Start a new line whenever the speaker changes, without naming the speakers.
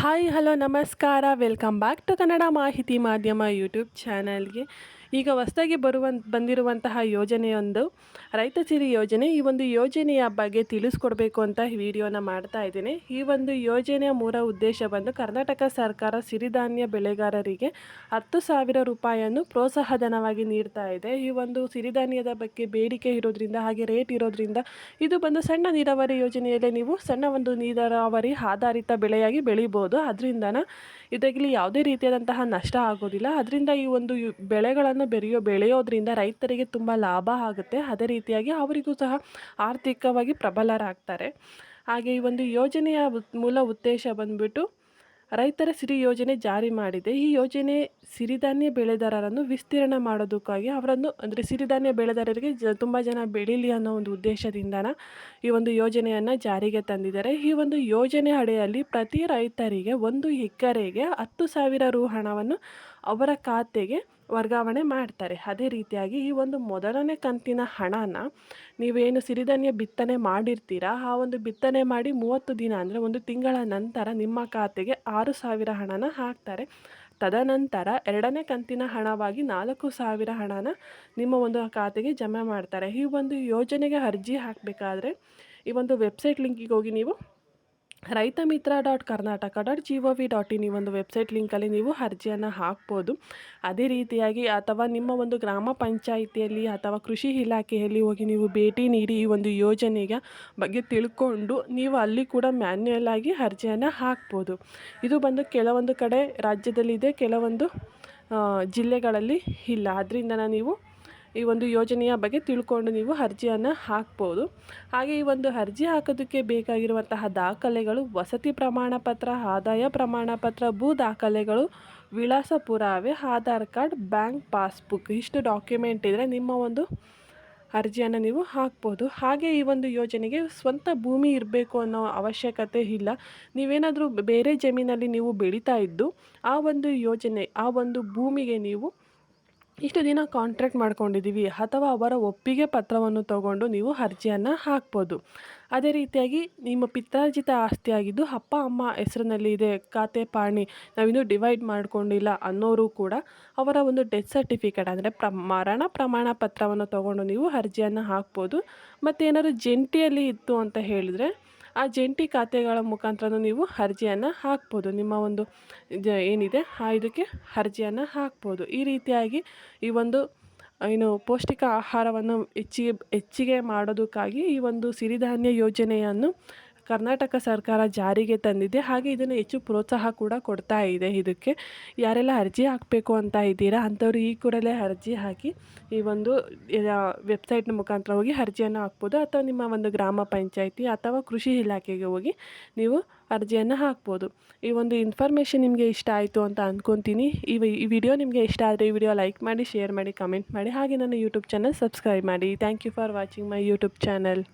Hi hello ನಮಸ್ಕಾರ welcome back to Kannada ಮಾಹಿತಿ ಮಾಧ್ಯಮ ಯೂಟ್ಯೂಬ್ ಚಾನಲ್ಗೆ. ಈಗ ಹೊಸದಾಗಿ ಬಂದಿರುವಂತಹ ಯೋಜನೆಯೊಂದು ರೈತ ಸಿರಿ ಯೋಜನೆ. ಈ ಒಂದು ಯೋಜನೆಯ ಬಗ್ಗೆ ತಿಳಿಸ್ಕೊಡ್ಬೇಕು ಅಂತ ಈ ವಿಡಿಯೋನ ಮಾಡ್ತಾ ಇದ್ದೀನಿ. ಈ ಒಂದು ಯೋಜನೆಯ ಮೂಲ ಉದ್ದೇಶ ಬಂದು ಕರ್ನಾಟಕ ಸರ್ಕಾರ ಸಿರಿಧಾನ್ಯ ಬೆಳೆಗಾರರಿಗೆ 10,000 ರೂಪಾಯಿಯನ್ನು ಪ್ರೋತ್ಸಾಹಧನವಾಗಿ ನೀಡ್ತಾ ಇದೆ. ಈ ಒಂದು ಸಿರಿಧಾನ್ಯದ ಬಗ್ಗೆ ಬೇಡಿಕೆ ಇರೋದ್ರಿಂದ ಹಾಗೆ ರೇಟ್ ಇರೋದ್ರಿಂದ ಇದು ಬಂದು ಸಣ್ಣ ನೀರಾವರಿ ಯೋಜನೆಯಲ್ಲೇ ನೀವು ಸಣ್ಣ ಒಂದು ನೀರಾವರಿ ಆಧಾರಿತ ಬೆಳೆಯಾಗಿ ಬೆಳಿಬೋದು. ಅದರಿಂದನ ಇದರಲ್ಲಿ ಯಾವುದೇ ರೀತಿಯಾದಂತಹ ನಷ್ಟ ಆಗೋದಿಲ್ಲ. ಅದರಿಂದ ಈ ಒಂದು ಬೆಳೆಗಳನ್ನು ಬೆಳೆಯೋದ್ರಿಂದ ರೈತರಿಗೆ ತುಂಬ ಲಾಭ ಆಗುತ್ತೆ. ಅದೇ ರೀತಿಯಾಗಿ ಅವರಿಗೂ ಸಹ ಆರ್ಥಿಕವಾಗಿ ಪ್ರಬಲರಾಗ್ತಾರೆ. ಹಾಗೆ ಈ ಒಂದು ಯೋಜನೆಯ ಮೂಲ ಉದ್ದೇಶ ಬಂದ್ಬಿಟ್ಟು ರೈತರ ಸಿರಿ ಯೋಜನೆ ಜಾರಿ ಮಾಡಿದೆ. ಈ ಯೋಜನೆ ಸಿರಿಧಾನ್ಯ ಬೆಳೆಗಾರರನ್ನು ವಿಸ್ತೀರ್ಣ ಮಾಡೋದಕ್ಕಾಗಿ ಅವರನ್ನು ಅಂದರೆ ಸಿರಿಧಾನ್ಯ ಬೆಳೆಗಾರರಿಗೆ ತುಂಬ ಜನ ಬೆಳೀಲಿ ಅನ್ನೋ ಒಂದು ಉದ್ದೇಶದಿಂದನ ಈ ಒಂದು ಯೋಜನೆಯನ್ನು ಜಾರಿಗೆ ತಂದಿದ್ದಾರೆ. ಈ ಒಂದು ಯೋಜನೆ ಅಡಿಯಲ್ಲಿ ಪ್ರತಿ ರೈತರಿಗೆ 1 ಎಕರೆಗೆ 10,000 ರು ಹಣವನ್ನು ಅವರ ಖಾತೆಗೆ ವರ್ಗಾವಣೆ ಮಾಡ್ತಾರೆ. ಅದೇ ರೀತಿಯಾಗಿ ಈ ಒಂದು ಮೊದಲನೇ ಕಂತಿನ ಹಣನ ನೀವೇನು ಸಿರಿಧಾನ್ಯ ಬಿತ್ತನೆ ಮಾಡಿರ್ತೀರಾ ಆ ಒಂದು ಬಿತ್ತನೆ ಮಾಡಿ 30 ದಿನ ಅಂದರೆ 1 ತಿಂಗಳ ನಂತರ ನಿಮ್ಮ ಖಾತೆಗೆ 6,000 ಹಣನ ಹಾಕ್ತಾರೆ. ತದನಂತರ 2ನೇ ಕಂತಿನ ಹಣವಾಗಿ 4,000 ಹಣನ ನಿಮ್ಮ ಒಂದು ಖಾತೆಗೆ ಜಮಾ ಮಾಡ್ತಾರೆ. ಈ ಒಂದು ಯೋಜನೆಗೆ ಅರ್ಜಿ ಹಾಕಬೇಕಾದ್ರೆ ಈ ಒಂದು ವೆಬ್ಸೈಟ್ ಲಿಂಕಿಗೆ ಹೋಗಿ ನೀವು raitamitra.karnataka.gov.in ಈ ಒಂದು ವೆಬ್ಸೈಟ್ ಲಿಂಕಲ್ಲಿ ನೀವು ಅರ್ಜಿಯನ್ನು ಹಾಕ್ಬೋದು. ಅದೇ ರೀತಿಯಾಗಿ ಅಥವಾ ನಿಮ್ಮ ಒಂದು ಗ್ರಾಮ ಪಂಚಾಯಿತಿಯಲ್ಲಿ ಅಥವಾ ಕೃಷಿ ಇಲಾಖೆಯಲ್ಲಿ ಹೋಗಿ ನೀವು ಭೇಟಿ ನೀಡಿ ಈ ಒಂದು ಯೋಜನೆಯ ಬಗ್ಗೆ ತಿಳ್ಕೊಂಡು ನೀವು ಅಲ್ಲಿ ಕೂಡ ಮ್ಯಾನ್ಯುಯಲ್ ಆಗಿ ಅರ್ಜಿಯನ್ನು ಹಾಕ್ಬೋದು. ಇದು ಬಂದು ಕೆಲವೊಂದು ಕಡೆ ರಾಜ್ಯದಲ್ಲಿದೆ, ಕೆಲವೊಂದು ಜಿಲ್ಲೆಗಳಲ್ಲಿ ಇಲ್ಲ. ಅದರಿಂದ ನೀವು ಈ ಒಂದು ಯೋಜನೆಯ ಬಗ್ಗೆ ತಿಳ್ಕೊಂಡು ನೀವು ಅರ್ಜಿಯನ್ನು ಹಾಕ್ಬೋದು. ಹಾಗೆ ಈ ಒಂದು ಅರ್ಜಿ ಹಾಕೋದಕ್ಕೆ ಬೇಕಾಗಿರುವಂತಹ ದಾಖಲೆಗಳು ವಸತಿ ಪ್ರಮಾಣ ಪತ್ರ, ಆದಾಯ ಪ್ರಮಾಣ ಪತ್ರ, ಭೂ ದಾಖಲೆಗಳು, ವಿಳಾಸ ಪುರಾವೆ, ಆಧಾರ್ ಕಾರ್ಡ್, ಬ್ಯಾಂಕ್ ಪಾಸ್ಬುಕ್ ಇಷ್ಟು ಡಾಕ್ಯುಮೆಂಟ್ ಇದ್ದರೆ ನಿಮ್ಮ ಒಂದು ಅರ್ಜಿಯನ್ನು ನೀವು ಹಾಕ್ಬೋದು. ಹಾಗೆ ಈ ಒಂದು ಯೋಜನೆಗೆ ಸ್ವಂತ ಭೂಮಿ ಇರಬೇಕು ಅನ್ನೋ ಅವಶ್ಯಕತೆ ಇಲ್ಲ. ನೀವೇನಾದರೂ ಬೇರೆ ಜಮೀನಲ್ಲಿ ನೀವು ಬೆಳೀತಾ ಇದ್ದು ಆ ಒಂದು ಯೋಜನೆ ಆ ಒಂದು ಭೂಮಿಗೆ ನೀವು ಇಷ್ಟು ದಿನ ಕಾಂಟ್ರಾಕ್ಟ್ ಮಾಡ್ಕೊಂಡಿದ್ದೀವಿ ಅಥವಾ ಅವರ ಒಪ್ಪಿಗೆ ಪತ್ರವನ್ನು ತಗೊಂಡು ನೀವು ಅರ್ಜಿಯನ್ನು ಹಾಕ್ಬೋದು. ಅದೇ ರೀತಿಯಾಗಿ ನಿಮ್ಮ ಪಿತ್ರಾರ್ಜಿತ ಆಸ್ತಿಯಾಗಿದ್ದು ಅಪ್ಪ ಅಮ್ಮ ಹೆಸರಿನಲ್ಲಿ ಇದೆ, ಖಾತೆ ಪಾಣಿ ನಾವಿನ್ನೂ ಡಿವೈಡ್ ಮಾಡ್ಕೊಂಡಿಲ್ಲ ಅನ್ನೋರು ಕೂಡ ಅವರ ಒಂದು ಡೆತ್ ಸರ್ಟಿಫಿಕೇಟ್ ಅಂದರೆ ಮರಣ ಪ್ರಮಾಣ ಪತ್ರವನ್ನು ತಗೊಂಡು ನೀವು ಅರ್ಜಿಯನ್ನು ಹಾಕ್ಬೋದು. ಮತ್ತು ಏನಾದರೂ ಜಂಟಿಯಲ್ಲಿ ಇತ್ತು ಅಂತ ಹೇಳಿದರೆ ಆ ಜಂಟಿ ಖಾತೆಗಳ ಮುಖಾಂತರ ನೀವು ಅರ್ಜಿಯನ್ನು ಹಾಕ್ಬೋದು. ನಿಮ್ಮ ಒಂದು ಏನಿದೆ ಇದಕ್ಕೆ ಅರ್ಜಿಯನ್ನು ಹಾಕ್ಬೋದು. ಈ ರೀತಿಯಾಗಿ ಈ ಒಂದು ಪೌಷ್ಟಿಕ ಆಹಾರವನ್ನು ಹೆಚ್ಚಿಗೆ ಮಾಡೋದಕ್ಕಾಗಿ ಈ ಒಂದು ಸಿರಿಧಾನ್ಯ ಯೋಜನೆಯನ್ನು ಕರ್ನಾಟಕ ಸರ್ಕಾರ ಜಾರಿಗೆ ತಂದಿದೆ. ಹಾಗೆ ಇದನ್ನು ಹೆಚ್ಚು ಪ್ರೋತ್ಸಾಹ ಕೂಡ ಕೊಡ್ತಾ ಇದೆ. ಇದಕ್ಕೆ ಯಾರೆಲ್ಲ ಅರ್ಜಿ ಹಾಕಬೇಕು ಅಂತ ಇದ್ದೀರಾ ಅಂಥವ್ರು ಈ ಕೂಡಲೇ ಅರ್ಜಿ ಹಾಕಿ ಈ ಒಂದು ವೆಬ್ಸೈಟ್ನ ಮುಖಾಂತರ ಹೋಗಿ ಅರ್ಜಿಯನ್ನು ಹಾಕ್ಬೋದು. ಅಥವಾ ನಿಮ್ಮ ಒಂದು ಗ್ರಾಮ ಪಂಚಾಯಿತಿ ಅಥವಾ ಕೃಷಿ ಇಲಾಖೆಗೆ ಹೋಗಿ ನೀವು ಅರ್ಜಿಯನ್ನು ಹಾಕ್ಬೋದು. ಈ ಒಂದು ಇನ್ಫಾರ್ಮೇಷನ್ ನಿಮಗೆ ಇಷ್ಟ ಆಯಿತು ಅಂತ ಅಂದ್ಕೊತೀನಿ. ಈ ವಿಡಿಯೋ ನಿಮಗೆ ಇಷ್ಟ ಆದರೆ ಈ ವಿಡಿಯೋ ಲೈಕ್ ಮಾಡಿ, ಶೇರ್ ಮಾಡಿ, ಕಮೆಂಟ್ ಮಾಡಿ. ಹಾಗೆ ನನ್ನ ಯೂಟ್ಯೂಬ್ ಚಾನಲ್ ಸಬ್ಸ್ಕ್ರೈಬ್ ಮಾಡಿ. Thank you for watching my YouTube channel.